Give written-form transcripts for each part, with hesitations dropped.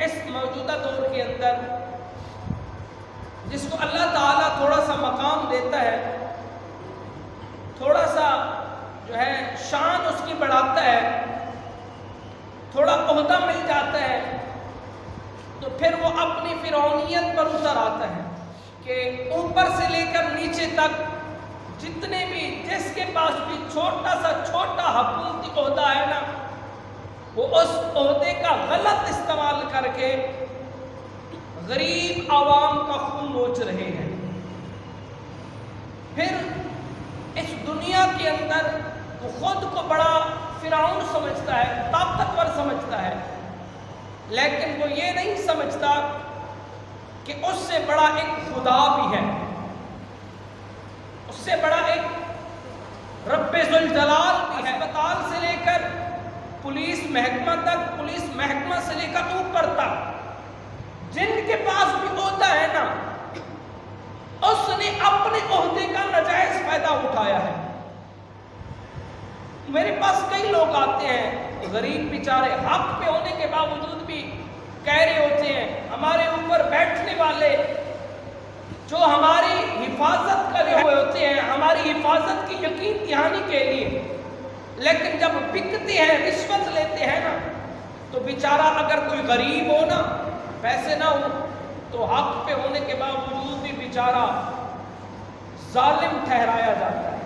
اس موجودہ دور کے اندر جس کو اللہ تعالیٰ تھوڑا سا مقام دیتا ہے، تھوڑا سا جو ہے شان اس کی بڑھاتا ہے، تھوڑا عہدہ مل جاتا ہے، تو پھر وہ اپنی فرعونیت پر اتر آتا ہے کہ اوپر سے لے کر نیچے تک جتنے بھی جس کے پاس بھی چھوٹا سا چھوٹا حکومتی عہدہ ہے نا، وہ اس عہدے کا غلط استعمال کر کے غریب عوام کا خون نوچ رہے ہیں۔ پھر اس دنیا کے اندر وہ خود کو بڑا فرعون سمجھتا ہے، طاقتور سمجھتا ہے، لیکن وہ یہ نہیں سمجھتا کہ اس سے بڑا ایک خدا بھی ہے، اس سے بڑا ایک رب ذوالجلال بھی ہے۔ اسپتال سے لے کر پولیس محکمہ تک، پولیس محکمہ سے لے کر اوپر تک جن کے پاس بھی عہدہ ہے نا، اس نے اپنے عہدے کا ناجائز فائدہ اٹھایا ہے۔ میرے پاس کئی لوگ آتے ہیں غریب بیچارے، حق پہ ہونے کے باوجود بھی کہہ رہے ہوتے ہیں ہمارے اوپر بیٹھنے والے جو ہماری حفاظت کرے ہوئے ہوتے ہیں، ہماری حفاظت کی یقین دہانی کے لیے، لیکن جب بکتے ہیں، رشوت لیتے ہیں نا، تو بیچارہ اگر کوئی غریب ہو نا، پیسے نہ ہو، تو حق پہ ہونے کے باوجود بھی بیچارہ ظالم ٹھہرایا جاتا ہے۔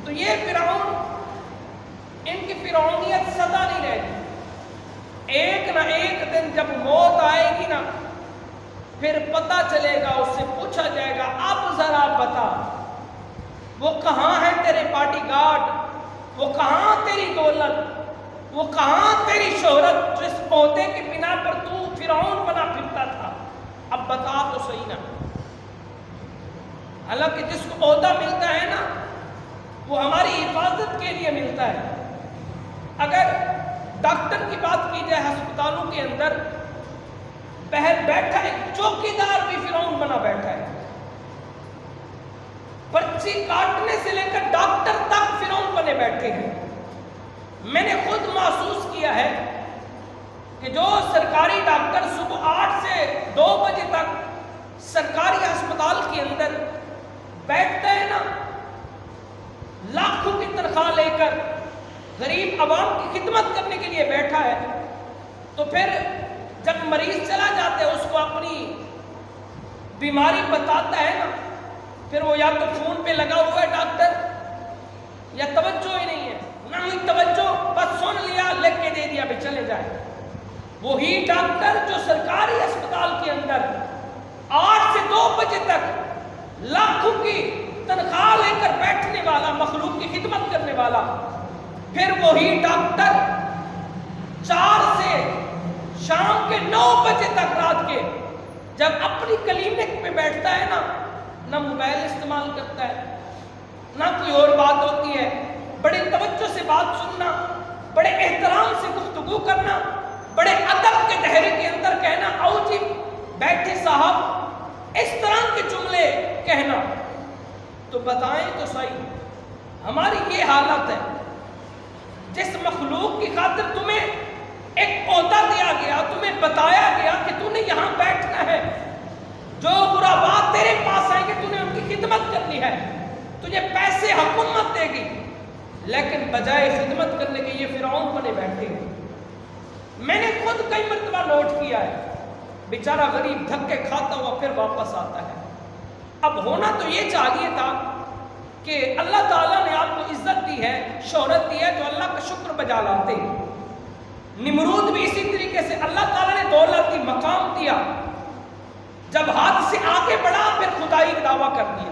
تو یہ فرعون، ان کی فرعونیت سدا نہیں رہتی، ایک نہ ایک دن جب موت آئے گی نا، پھر پتہ چلے گا، اس سے پوچھا جائے گا اب ذرا بتا وہ کہاں ہے تیرے باڈی گارڈ، وہ کہاں تیری دولت، وہ کہاں تیری شہرت جس عہدے کی بنا پر تو فرعون بنا پھرتا تھا، اب بتا تو صحیح نا۔ حالانکہ جس کو عہدہ ملتا ہے نا، وہ ہماری حفاظت کے لیے ملتا ہے۔ اگر ڈاکٹر کی بات کی جائے، ہسپتالوں کے اندر بیٹھا ایک چوکیدار بھی فرعون بنا بیٹھا ہے، پرچی کاٹنے سے لے کر ڈاکٹر تک فرعون بنے بیٹھے ہیں۔ میں نے خود محسوس کیا ہے کہ جو سرکاری ڈاکٹر صبح 8 سے 2 بجے تک سرکاری ہسپتال کے اندر بیٹھتا ہے نا، لاکھوں کی تنخواہ لے کر غریب عوام کی خدمت کرنے کے لیے بیٹھا ہے، تو پھر جب مریض چلا جاتا ہے، اس کو اپنی بیماری بتاتا ہے نا، پھر وہ یا تو فون پہ لگا ہوا ہے ڈاکٹر، یا توجہ ہی نہیں ہے، نہ ہی توجہ، بس سن لیا، لکھ کے دے دیا بھی چلے جائے۔ وہی ڈاکٹر جو سرکاری اسپتال کے اندر 8 سے 2 بجے تک لاکھوں کی تنخواہ لے کر بیٹھنے والا، مخلوق کی خدمت کرنے والا، پھر وہی ڈاکٹر 4 سے شام کے 9 بجے تک رات کے جب اپنی کلینک پہ بیٹھتا ہے نا، نہ موبائل استعمال کرتا ہے، نہ کوئی اور بات ہوتی ہے، بڑے توجہ سے بات سننا، بڑے احترام سے گفتگو کرنا، بڑے ادب کے دائرے کے اندر کہنا آؤ جی بیٹھے صاحب، اس طرح کے جملے کہنا، تو بتائیں تو صحیح ہماری یہ حالت ہے۔ جس مخلوق کی خاطر تمہیں ایک عہدہ دیا گیا، تمہیں بتایا گیا کہ تو نے یہاں بیٹھنا ہے، جو برا بات تیرے پاس آئیں گے تو نے ان کی خدمت کرنی ہے، تجھے پیسے حکومت دے گی، لیکن بجائے خدمت کرنے کے یہ فرعون بنے بیٹھے ہیں۔ میں نے خود کئی مرتبہ نوٹ کیا ہے، بیچارہ غریب دھکے کھاتا ہوا پھر واپس آتا ہے۔ اب ہونا تو یہ چاہیے تھا کہ اللہ تعالیٰ نے آپ کو عزت دی ہے، شہرت دی ہے، تو اللہ کا شکر بجا لاتے۔ نمرود بھی اسی طریقے سے اللہ تعالیٰ نے دولت دی، مقام دیا، جب حد سے آگے بڑھا پھر خدائی کا دعویٰ کر دیا۔